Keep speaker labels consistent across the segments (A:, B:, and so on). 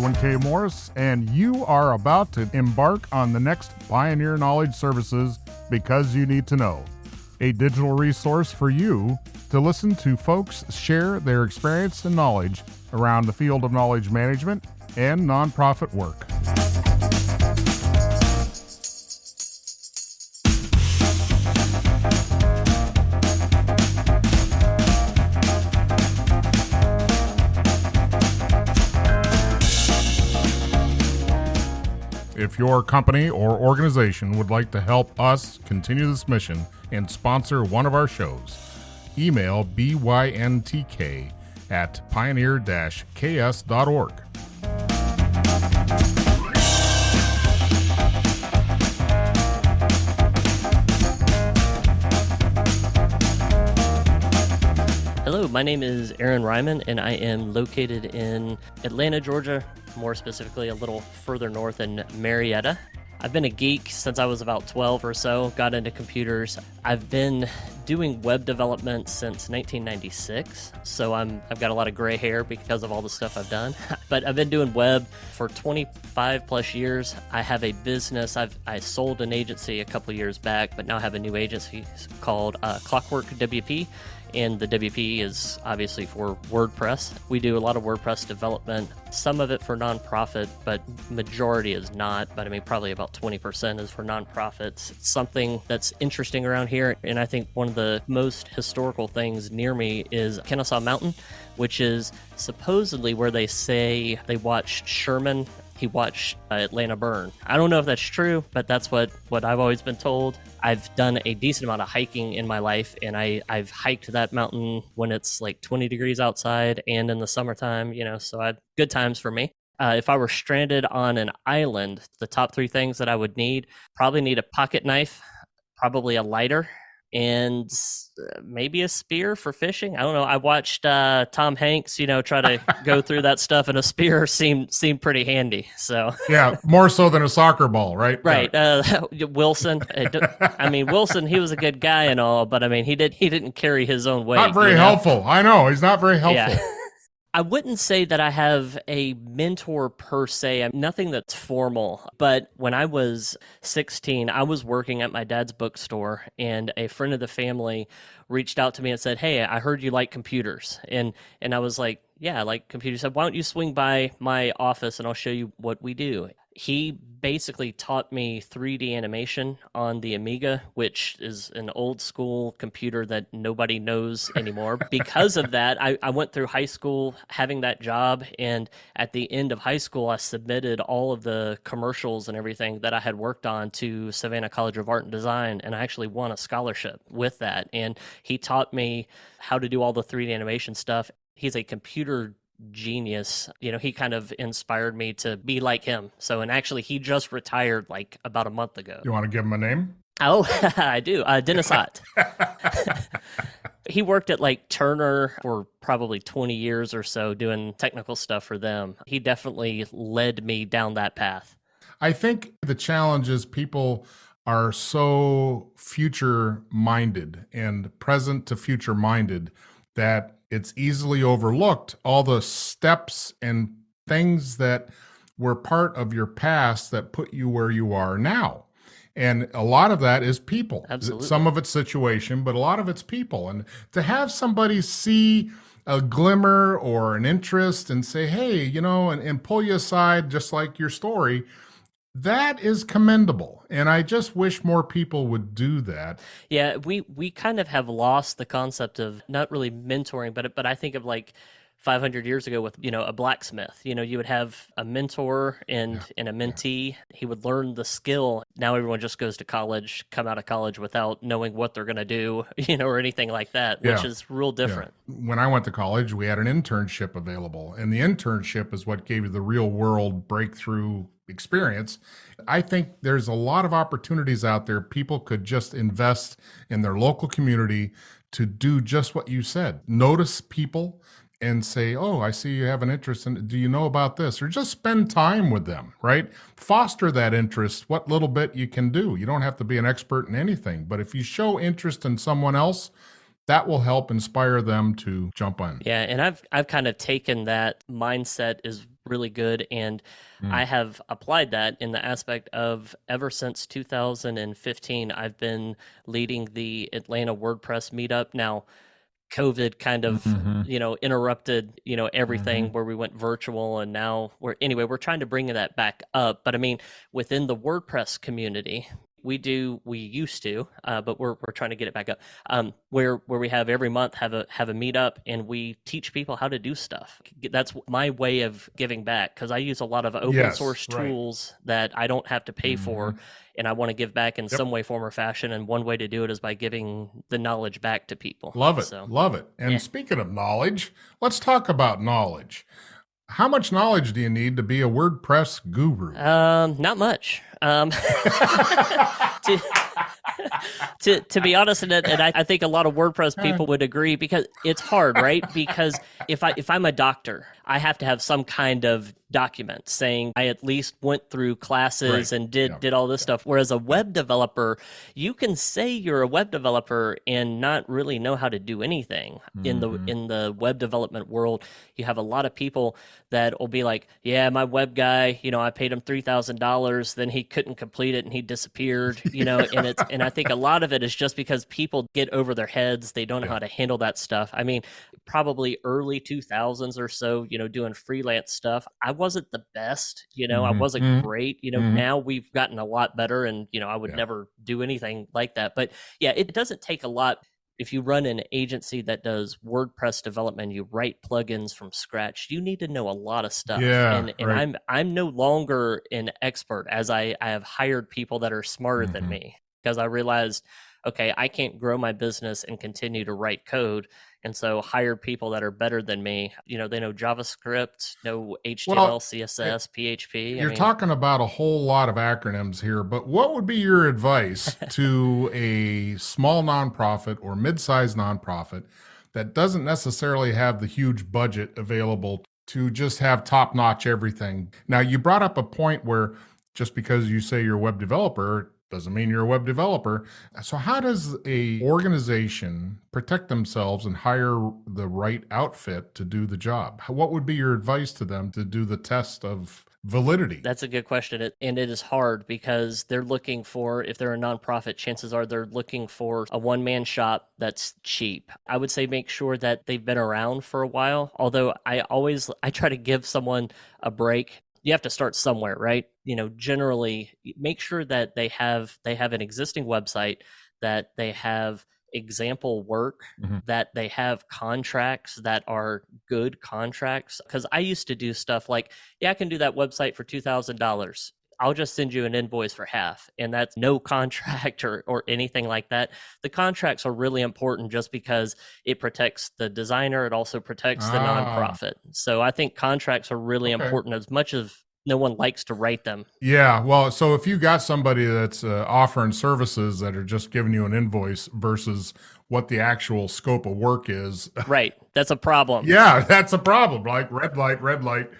A: Edwin K. Morris, and you are about to embark on the next Pioneer Knowledge Services Because You Need to Know, a digital resource for you to listen to folks share their experience and knowledge around the field of knowledge management and nonprofit work. If your company or organization would like to help us continue this mission and sponsor one of our shows, email byntk@pioneer-ks.org.
B: Hello, my name is Aaron Reimann, and I am located in Atlanta, Georgia, more specifically a little further north in Marietta. I've been a geek since I was about 12 or so, got into computers. I've been doing web development since 1996, so I've got a lot of gray hair because of all the stuff I've done. But I've been doing web for 25 plus years. I have a business. I sold an agency a couple years back, but now I have a new agency called Clockwork WP. And the WP is obviously for WordPress. We do a lot of WordPress development, some of it for nonprofit, but majority is not. But I mean, probably about 20% is for nonprofits. It's something that's interesting around here. And I think one of the most historical things near me is Kennesaw Mountain, which is supposedly where they say they watched Sherman. He watched Atlanta burn. I don't know if that's true, but that's what I've always been told. I've done a decent amount of hiking in my life, and I've hiked that mountain when it's like 20 degrees outside and in the summertime, so good times for me. If I were stranded on an island, the top three things that I would probably need a pocket knife, probably a lighter, and maybe a spear for fishing. I don't know. I watched Tom Hanks, try to go through that stuff, and a spear seemed pretty handy. So
A: yeah, more so than a soccer ball, right?
B: Right. Wilson. Wilson. He was a good guy and all, but I mean, he didn't carry his own weight.
A: Not very helpful. I know he's not very helpful.
B: Yeah. I wouldn't say that I have a mentor per se, nothing that's formal, but when I was 16, I was working at my dad's bookstore, and a friend of the family reached out to me and said, "Hey, I heard you like computers." And I was like, "Yeah, I like computers." He said, "Why don't you swing by my office and I'll show you what we do?" He basically taught me 3D animation on the Amiga, which is an old school computer that nobody knows anymore. Because of that, I went through high school having that job, and at the end of high school, I submitted all of the commercials and everything that I had worked on to Savannah College of Art and Design, and I actually won a scholarship with that. And he taught me how to do all the 3D animation stuff. He's a computer genius. He kind of inspired me to be like him. And actually he just retired like about a month ago.
A: You want to give him a name?
B: Oh, I do. Dennis Ott. He worked at like Turner for probably 20 years or so doing technical stuff for them. He definitely led me down that path.
A: I think the challenge is people are so future minded and present to future minded that it's easily overlooked all the steps and things that were part of your past that put you where you are now. And a lot of that is people.
B: Absolutely.
A: Some of it's situation, but a lot of it's people. And to have somebody see a glimmer or an interest and say, hey, and pull you aside, just like your story, that is commendable. And I just wish more people would do that.
B: Yeah, we kind of have lost the concept of not really mentoring, but I think of like 500 years ago with, a blacksmith. You would have a mentor and a mentee. He would learn the skill. Now everyone just goes to college, come out of college without knowing what they're going to do, or anything like that, which is real different.
A: Yeah. When I went to college, we had an internship available, and the internship is what gave you the real world breakthrough experience. I think there's a lot of opportunities out there. People could just invest in their local community to do just what you said. Notice people and say, oh, I see you have an interest in, do you know about this? Or just spend time with them, right? Foster that interest, what little bit you can do. You don't have to be an expert in anything, but if you show interest in someone else, that will help inspire them to jump on.
B: Yeah, and I've kind of taken that mindset is really good. And I have applied that in the aspect of ever since 2015, I've been leading the Atlanta WordPress meetup. Now, COVID kind of,
A: Mm-hmm.
B: interrupted,
A: Mm-hmm.
B: everything where we went virtual, and now we're trying to bring that back up. But I mean, within the WordPress community, we used to, but we're trying to get it back up. Where we have every month have a meetup, and we teach people how to do stuff. That's my way of giving back, because I use a lot of open
A: Yes,
B: source
A: right.
B: tools that I don't have to pay
A: Mm-hmm.
B: for, and I want to give back in
A: Yep.
B: some way, form, or fashion. And one way to do it is by giving the knowledge back to people.
A: Love it.
B: So,
A: Love it. And
B: yeah.
A: speaking of knowledge, let's talk about knowledge. How much knowledge do you need to be a WordPress guru?
B: Not much. To, to be honest, and I think a lot of WordPress people would agree, because it's hard, right? Because if I'm a doctor, I have to have some kind of document saying I at least went through classes
A: Right.
B: and
A: Yeah.
B: did all this
A: Yeah.
B: stuff. Whereas a web developer, you can say you're a web developer and not really know how to do anything
A: Mm-hmm.
B: in the web development world. You have a lot of people that will be like, "Yeah, my web guy, I paid him $3,000, then he couldn't complete it and he disappeared." And I think a lot of it is just because people get over their heads. They don't know
A: Yeah.
B: how to handle that stuff. I mean, probably early 2000s or so, doing freelance stuff, I wasn't the best, I
A: Mm-hmm.
B: wasn't
A: Mm-hmm.
B: great.
A: Mm-hmm.
B: Now we've gotten a lot better, and I would
A: Yeah.
B: never do anything like that. But yeah, it doesn't take a lot. If you run an agency that does WordPress development, you write plugins from scratch, you need to know a lot of stuff.
A: Yeah.
B: And
A: Right.
B: I'm no longer an expert, as I have hired people that are smarter than
A: Mm-hmm.
B: me, because I realized, okay, I can't grow my business and continue to write code. And so hired people that are better than me. They know JavaScript, know HTML,
A: Well, eh,
B: CSS, PHP. I
A: you're
B: mean,
A: talking about a whole lot of acronyms here, but what would be your advice to a small nonprofit or mid-sized nonprofit that doesn't necessarily have the huge budget available to just have top-notch everything? Now, you brought up a point where just because you say you're a web developer doesn't mean you're a web developer. So how does a organization protect themselves and hire the right outfit to do the job? What would be your advice to them to do the test of validity?
B: that's a good question. And it is hard, because they're looking for, if they're a nonprofit, chances are they're looking for a one-man shop that's cheap. I would say make sure that they've been around for a while. Although I try to give someone a break. You have to start somewhere, right? Generally make sure that they have an existing website, that they have example work,
A: Mhm.
B: that they have contracts that are good contracts. Because I used to do stuff like, yeah, I can do that website for $2,000. I'll just send you an invoice for half. And that's no contract or anything like that. The contracts are really important, just because it protects the designer. It also protects the
A: Ah,
B: nonprofit. So I think contracts are really
A: okay.
B: important, as much as no one likes to write them.
A: Yeah, well, so if you got somebody that's offering services that are just giving you an invoice versus what the actual scope of work is,
B: Right. That's a problem.
A: yeah, that's a problem. Like red light, red light.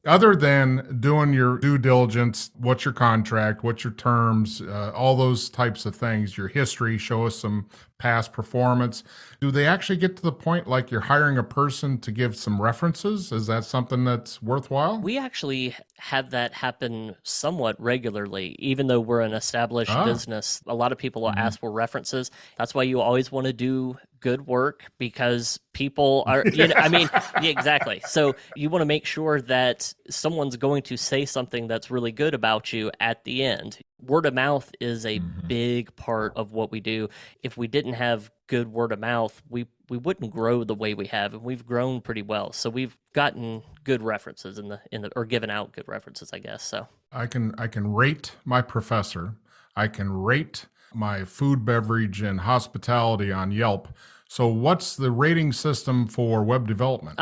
A: Other than doing your due diligence, what's your contract, what's your terms, all those types of things, your history, show us some past performance. Do they actually get to the point like you're hiring a person to give some references? Is that something that's worthwhile?
B: We actually have that happen somewhat regularly, even though we're an established
A: Ah,
B: business. A lot of people will
A: mhm.
B: ask for references. That's why you always want to do good work, because people are, I mean, yeah, exactly. So you want to make sure that someone's going to say something that's really good about you at the end. Word of mouth is a
A: Mhm.
B: big part of what we do. If we didn't have good word of mouth, we wouldn't grow the way we have, and we've grown pretty well. So we've gotten good references in the or given out good references, I guess. So
A: I can rate my professor. I can rate my food, beverage, and hospitality on Yelp. So what's the rating system for web development?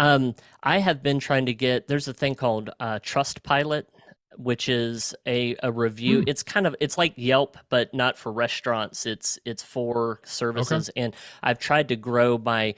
B: I have been trying to get. There's a thing called Trustpilot, which is a review.
A: Hmm.
B: It's like Yelp, but not for restaurants. It's for
A: Okay.
B: services, and I've tried to grow my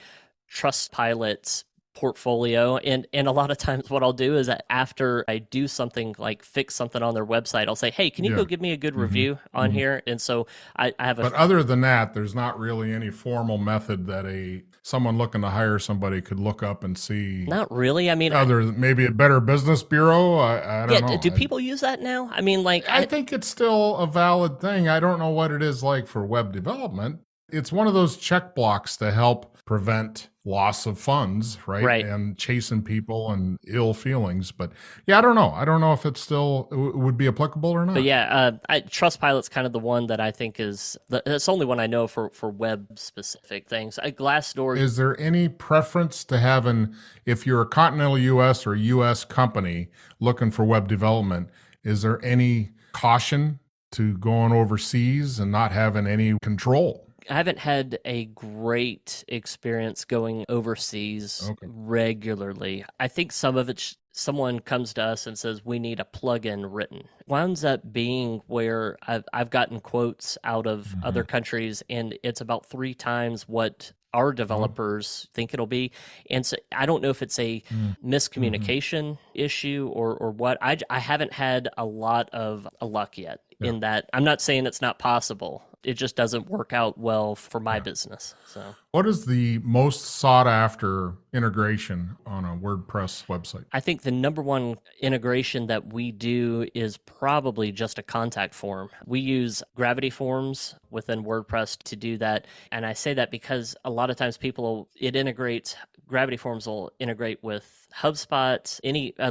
B: Trustpilot portfolio. And a lot of times what I'll do is that after I do something, like fix something on their website, I'll say, hey, can you go
A: Yeah.
B: give me a good
A: Hmm.
B: review on
A: Hmm.
B: here? And so I have a
A: But other than that, there's not really any formal method that a someone looking to hire somebody could look up and see
B: Not really. I mean,
A: other maybe a Better Business Bureau? I
B: yeah,
A: don't know.
B: do people use that now? I mean, like,
A: I think it's still a valid thing. I don't know what it is like for web development. It's one of those check blocks to help prevent loss of funds, right?
B: right.
A: And chasing people and ill feelings. But yeah, I don't know. I don't know if it still would be applicable or
B: But
A: not.
B: yeah, Trustpilot's kind of the one that I think is that's the only one I know for web specific things. Glassdoor,
A: Is there any preference to having, if you're a continental US or US company looking for web development, is there any caution to going overseas and not having any control?
B: I haven't had a great experience going overseas
A: Okay.
B: regularly. I think some of it's someone comes to us and says we need a plugin written. Winds up being where I've gotten quotes out of other
A: Mhm.
B: countries, and it's about 3 times what our
A: Oh.
B: developers think it'll be. And so I don't know if it's a
A: Mm-hmm.
B: miscommunication issue or what. I haven't had a lot of luck yet
A: Yeah.
B: in that. I'm not saying it's not possible. It just doesn't work out well for my
A: Yeah.
B: business. So
A: What is the most sought after integration on a WordPress website?
B: I think the number one integration that we do is probably just a contact form. We use Gravity Forms within WordPress to do that. And I say that because a lot of times it integrates, Gravity Forms will integrate with HubSpot,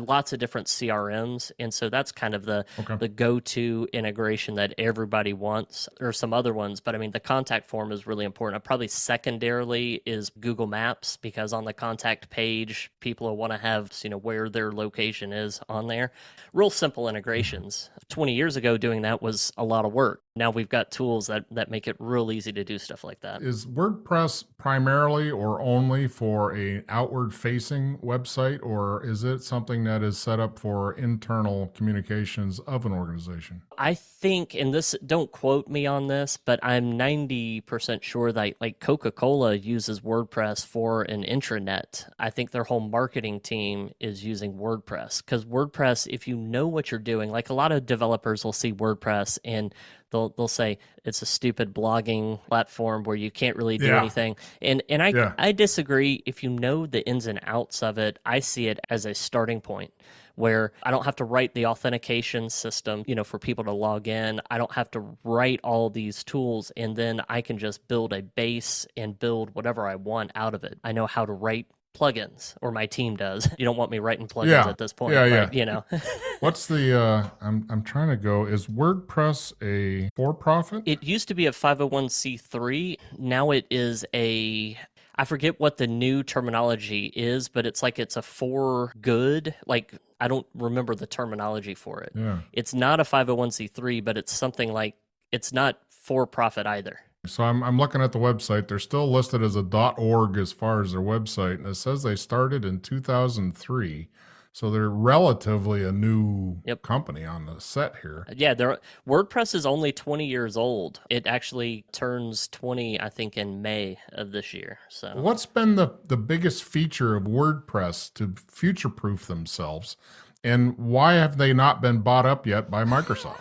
B: lots of different CRMs. And so that's kind of the
A: Okay.
B: go-to integration that everybody wants, or some other ones. But I mean, the contact form is really important. Probably secondarily is Google Maps, because on the contact page, people will want to have, where their location is on there. Real simple integrations. 20 years ago, doing that was a lot of work. Now we've got tools that make it real easy to do stuff like that.
A: Is WordPress primarily or only for a outward facing website, or is it something that is set up for internal communications of an organization?
B: I think, and this, don't quote me on this, but I'm 90% sure that like Coca-Cola uses WordPress for an intranet. I think their whole marketing team is using WordPress, because WordPress, if you know what you're doing, like a lot of developers will see WordPress and they'll say it's a stupid blogging platform where you can't really do
A: Yeah.
B: anything. And
A: Yeah.
B: I disagree. If you know the ins and outs of it, I see it as a starting point where I don't have to write the authentication system, for people to log in. I don't have to write all these tools, and then I can just build a base and build whatever I want out of it. I know how to write plugins, or my team does. You don't want me writing plugins
A: Yeah.
B: at this point,
A: Yeah.
B: but
A: What's the I'm trying to go, is WordPress a for profit?
B: It used to be a 501c3. Now it is I forget what the new terminology is, but it's like it's a for good. Like, I don't remember the terminology for it.
A: Yeah.
B: It's not a 501c3, but it's something like, it's not for profit either.
A: So I'm looking at the website. They're still listed as a .org as far as their website, and it says they started in 2003. So they're relatively a new
B: Yep.
A: company on the set here.
B: Yeah, WordPress is only 20 years old. It actually turns 20, I think, in May of this year. So
A: What's been the biggest feature of WordPress to future-proof themselves, and why have they not been bought up yet by Microsoft?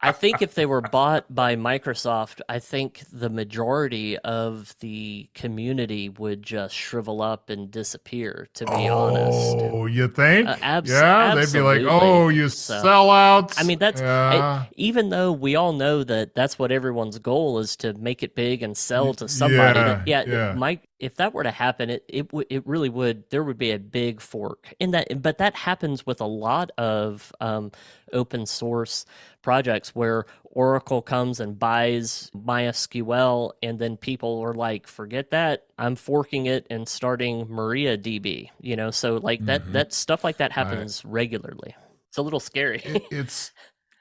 B: I think if they were bought by Microsoft, I think the majority of the community would just shrivel up and disappear, to be honest.
A: Oh, you think?
B: Yeah,
A: they'd be like,
B: absolutely.
A: "Oh, you
B: So,
A: sellouts."
B: I mean,
A: yeah.
B: even though we all know that that's what everyone's goal is, to make it big and sell to somebody.
A: Yeah.
B: Mike, if that were to happen, it really would. There would be a big fork in that, but that happens with a lot of open source projects where Oracle comes and buys MySQL, and then people are like, "Forget that! I'm forking it and starting MariaDB." So like that stuff like that happens regularly. It's a little scary.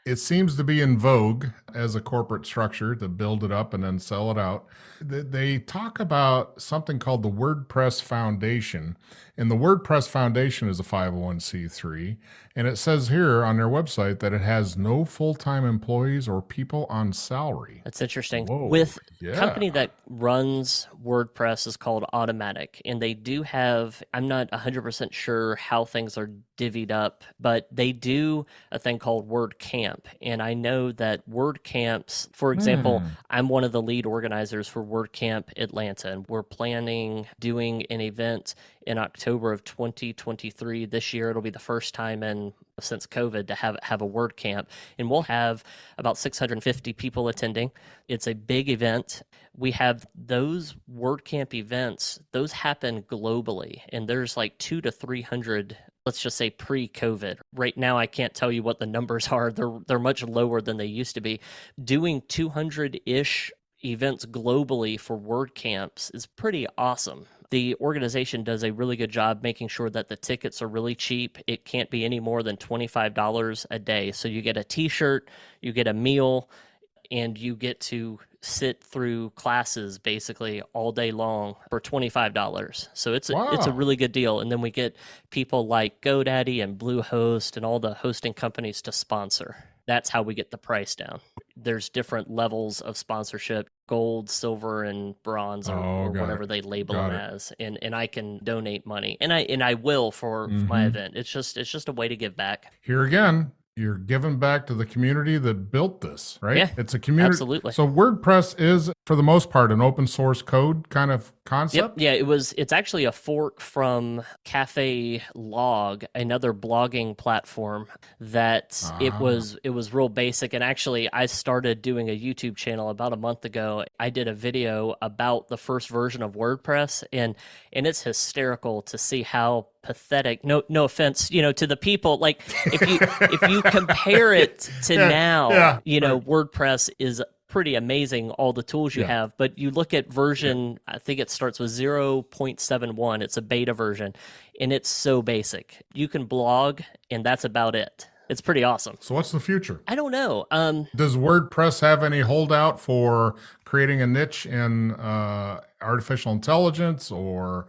A: It seems to be in vogue as a corporate structure to build it up and then sell it out. They talk about something called the WordPress Foundation, and the WordPress Foundation is a 501c3, and it says here on their website that it has no full-time employees or people on salary.
B: That's interesting.
A: Whoa,
B: With
A: yeah.
B: company that runs WordPress is called Automatic, and they do have, I'm not 100% sure how things are divvied up, but they do a thing called WordCamp. WordCamp. And I know that WordCamps, for example,
A: Hmm.
B: I'm one of the lead organizers for WordCamp Atlanta, and we're planning doing an event in October of 2023. This year, it'll be the first time since COVID to have a WordCamp, and we'll have about 650 people attending. It's a big event. We have those WordCamp events; those happen globally, and there's like 200 to 300. Let's just say pre-COVID. Right now, I can't tell you what the numbers are. They're much lower than they used to be. Doing 200-ish events globally for WordCamps is pretty awesome. The organization does a really good job making sure that the tickets are really cheap. It can't be any more than $25 a day. So you get a t-shirt, you get a meal, and you get to sit through classes basically all day long for $25. So it's a
A: Wow.
B: really good deal. And then we get people like GoDaddy and Bluehost and all the hosting companies to sponsor. That's how we get the price down. There's different levels of sponsorship: gold, silver, and bronze,
A: Oh,
B: or
A: got it.
B: whatever they label
A: Got
B: them
A: it.
B: as. And I can donate money, and I will for my
A: Hmm.
B: event. It's just a way to give back.
A: Here again, you're giving back to the community that built this, right?
B: Yeah,
A: It's a community.
B: absolutely.
A: So WordPress is, for the most part, an open source code kind of
B: Yep.
A: concept.
B: Yeah, it's actually a fork from Cafe Log, another blogging platform that
A: Ah.
B: it was real basic. And actually I started doing a YouTube channel about a month ago. I did a video about the first version of WordPress, and it's hysterical to see how pathetic, no offense, to the people, like if you compare it to
A: Yeah,
B: now,
A: yeah, right.
B: WordPress is pretty amazing, all the tools you
A: Yeah,
B: have, but you look at
A: yeah.
B: version, I think it starts with 0.71. It's a beta version, and it's so basic. You can blog, and that's about it. It's pretty awesome.
A: So what's the future?
B: I don't know.
A: Does WordPress have any holdout for creating a niche in artificial intelligence or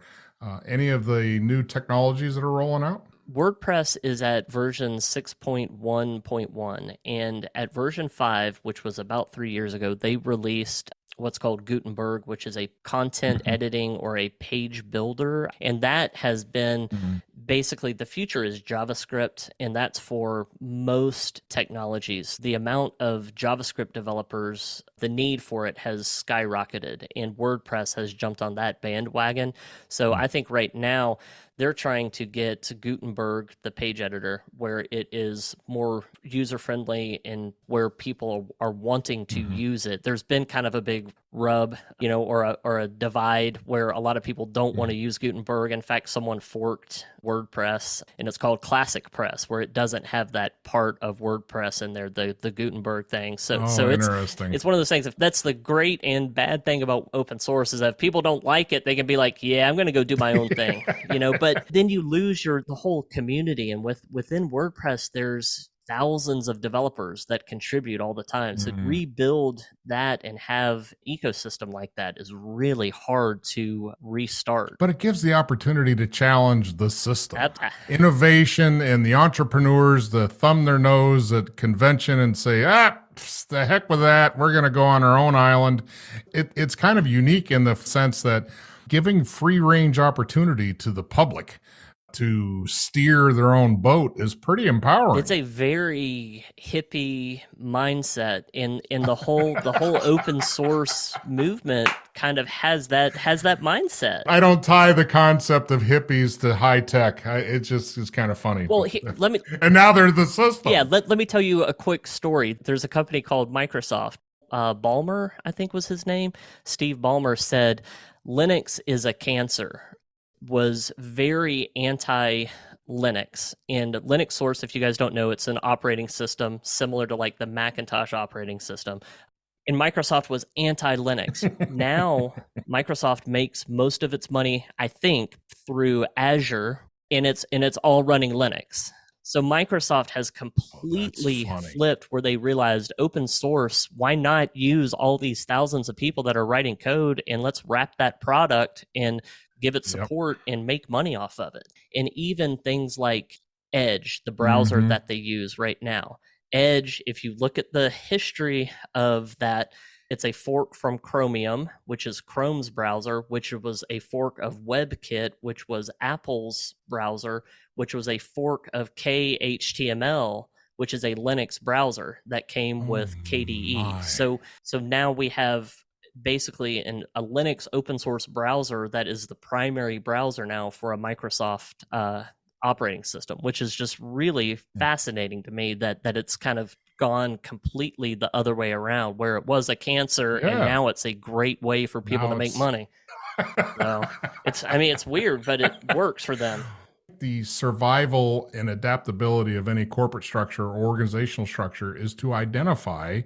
A: any of the new technologies that are rolling out?
B: WordPress is at version 6.1.1, and at version 5, which was about 3 years ago, they released what's called Gutenberg, which is a content
A: Mhm.
B: editing or a page builder. And that has been
A: Mhm.
B: basically, the future is JavaScript, and that's for most technologies. The amount of JavaScript developers, the need for it has skyrocketed, and WordPress has jumped on that bandwagon. So I think right now they're trying to get Gutenberg, the page editor, where it is more user friendly and where people are wanting to
A: Mhm.
B: use it. There's been kind of a big rub, or a divide where a lot of people don't want to
A: Mhm.
B: use Gutenberg. In fact, someone forked WordPress, and it's called Classic Press, where it doesn't have that part of WordPress in there, the Gutenberg thing. So
A: Oh,
B: so it's
A: interesting.
B: it's one of those things. If that's the great and bad thing about open source, is that if people don't like it, they can be like, yeah, I'm going to go do my own thing, but then you lose the whole community. And within WordPress, there's thousands of developers that contribute all the time. So
A: Mhm.
B: rebuild that and have ecosystem like that is really hard to restart.
A: But it gives the opportunity to challenge the system.
B: Ab-
A: Innovation and the entrepreneurs that thumb their nose at convention and say, the heck with that. We're going to go on our own island. It's kind of unique in the sense that giving free range opportunity to the public to steer their own boat is pretty
B: It's
A: empowering.
B: a very hippie mindset, in the whole open source movement kind of has that mindset.
A: I don't tie the concept of hippies to high tech. It just is kind of funny.
B: Well,
A: But,
B: let me
A: and now they're the
B: yeah,
A: system.
B: let me tell you a quick story. There's a company called Microsoft. Ballmer, I think was his name. Steve Ballmer said Linux is a cancer. Was very anti Linux. And Linux Source, if you guys don't know, it's an operating system similar to like the Macintosh operating system. And Microsoft was anti Linux. Now, Microsoft makes most of its money, I think, through Azure, and it's all running Linux. So Microsoft has
A: Oh, that's
B: completely
A: funny.
B: flipped, where they realized open source, why not use all these thousands of people that are writing code, and let's wrap that product and give it
A: Yep.
B: support and make money off of it. And even things like Edge, the browser
A: Hmm.
B: that they use right now. Edge, if you look at the history of that, it's a fork from Chromium, which is Chrome's browser, which was a fork of WebKit, which was Apple's browser, which was a fork of KHTML, which is a Linux browser that came with KDE. So now we have basically a Linux open source browser that is the primary browser now for a Microsoft operating system, which is just really fascinating to me that it's kind of gone completely the other way around, where it was a cancer and now it's a great way for people to make money. So it's weird, but it works for them.
A: The survival and adaptability of any corporate structure or organizational structure is to identify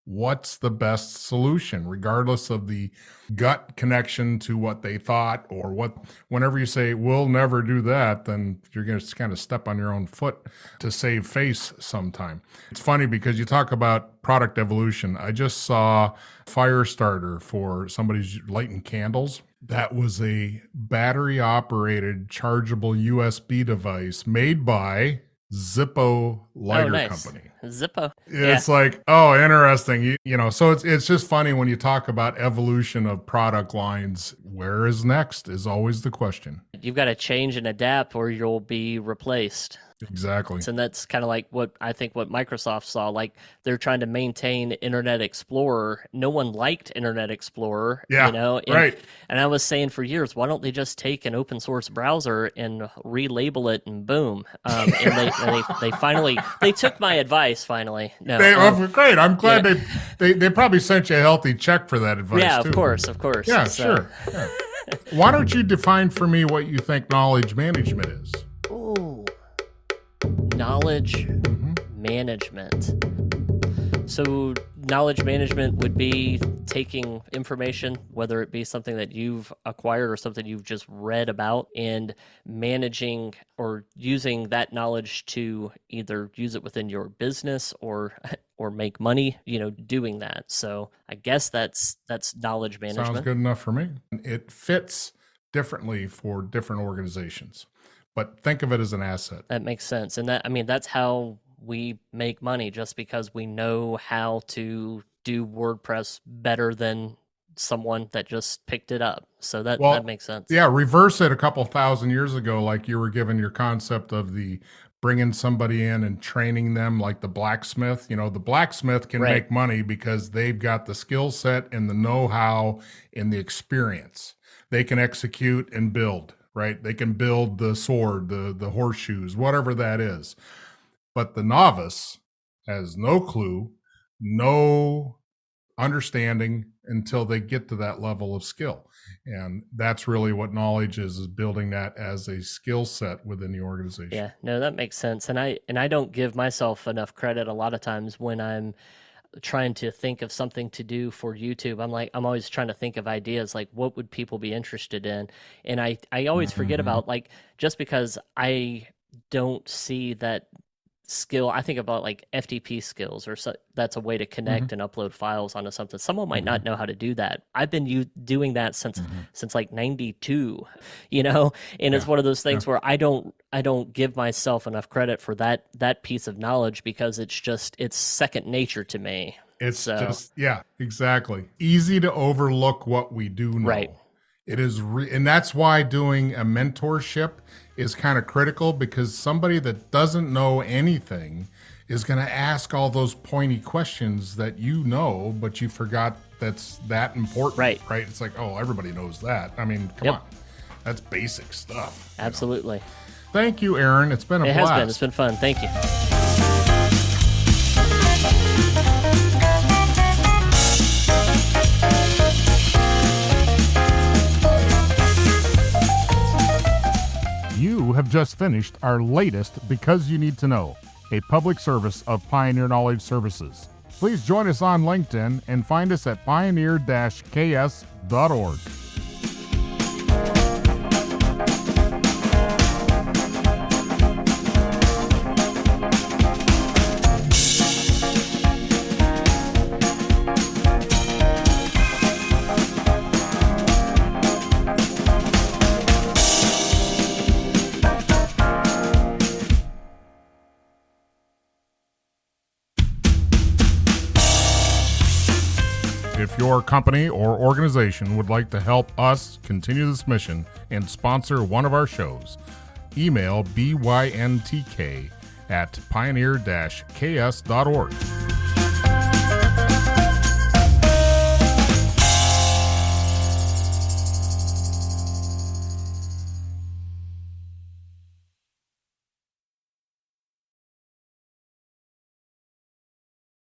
A: what's the best solution, regardless of the gut connection to what they thought or what. Whenever you say, we'll never do that, then you're going to kind of step on your own foot to save face sometime. It's funny because you talk about product evolution. I just saw fire starter for somebody's lighting candles. That was a battery operated chargeable USB device made by Zippo lighter company.
B: Zippo.
A: It's like, oh, interesting. So it's just funny when you talk about evolution of product lines. Where is next is always the question.
B: You've got to change and adapt or you'll be replaced.
A: Exactly.
B: And that's kind of like what Microsoft saw. Like they're trying to maintain Internet Explorer. No one liked Internet Explorer,
A: right.
B: And I was saying for years, why don't they just take an open source browser and relabel it and boom? And they finally took my advice. Finally, no,
A: great. I'm glad they probably sent you a healthy check for that advice.
B: Yeah,
A: too.
B: of course.
A: Yeah, sure. Yeah. Why don't you define for me what you think knowledge management is?
B: Knowledge management. So knowledge management would be taking information, whether it be something that you've acquired or something you've just read about, and managing or using that knowledge to either use it within your business or make money, doing that. So I guess that's knowledge management.
A: Sounds good enough for me. It fits differently for different organizations, but think of it as an asset.
B: That makes sense. And that's how we make money, just because we know how to do WordPress better than someone that just picked it up. So that makes sense.
A: Yeah, reverse it a couple thousand years ago, like you were given your concept of the bringing somebody in and training them like the blacksmith. The blacksmith can make money because they've got the skill set and the know-how and the experience. They can execute and build, right? They can build the sword, the horseshoes, whatever that is. But the novice has no clue, no understanding until they get to that level of skill. And that's really what knowledge is building that as a skill set within the organization.
B: Yeah, no, that makes sense. And I don't give myself enough credit a lot of times when I'm trying to think of something to do for YouTube. I'm always trying to think of ideas, like what would people be interested in? And I always forget about, like, just because I don't see that skill, I think about like FTP skills, or that's a way to connect and upload files onto something. Someone might not know how to do that. I've been doing that since like 92, and it's one of those things where I don't give myself enough credit for that piece of knowledge, because it's second nature to me.
A: It's exactly. Easy to overlook what we do know.
B: Right.
A: It is, and that's why doing a mentorship is kind of critical, because somebody that doesn't know anything is going to ask all those pointy questions that but you forgot that's that important. Right. It's like, oh, everybody knows that. I mean, come on. That's basic stuff.
B: Absolutely.
A: Thank you, Aaron. It's been a blast.
B: It has been. It's been fun. Thank you.
A: You have just finished our latest Because You Need to Know, a public service of Pioneer Knowledge Services. Please join us on LinkedIn and find us at pioneer-ks.org. If your company or organization would like to help us continue this mission and sponsor one of our shows, email byntk at pioneer-ks.org.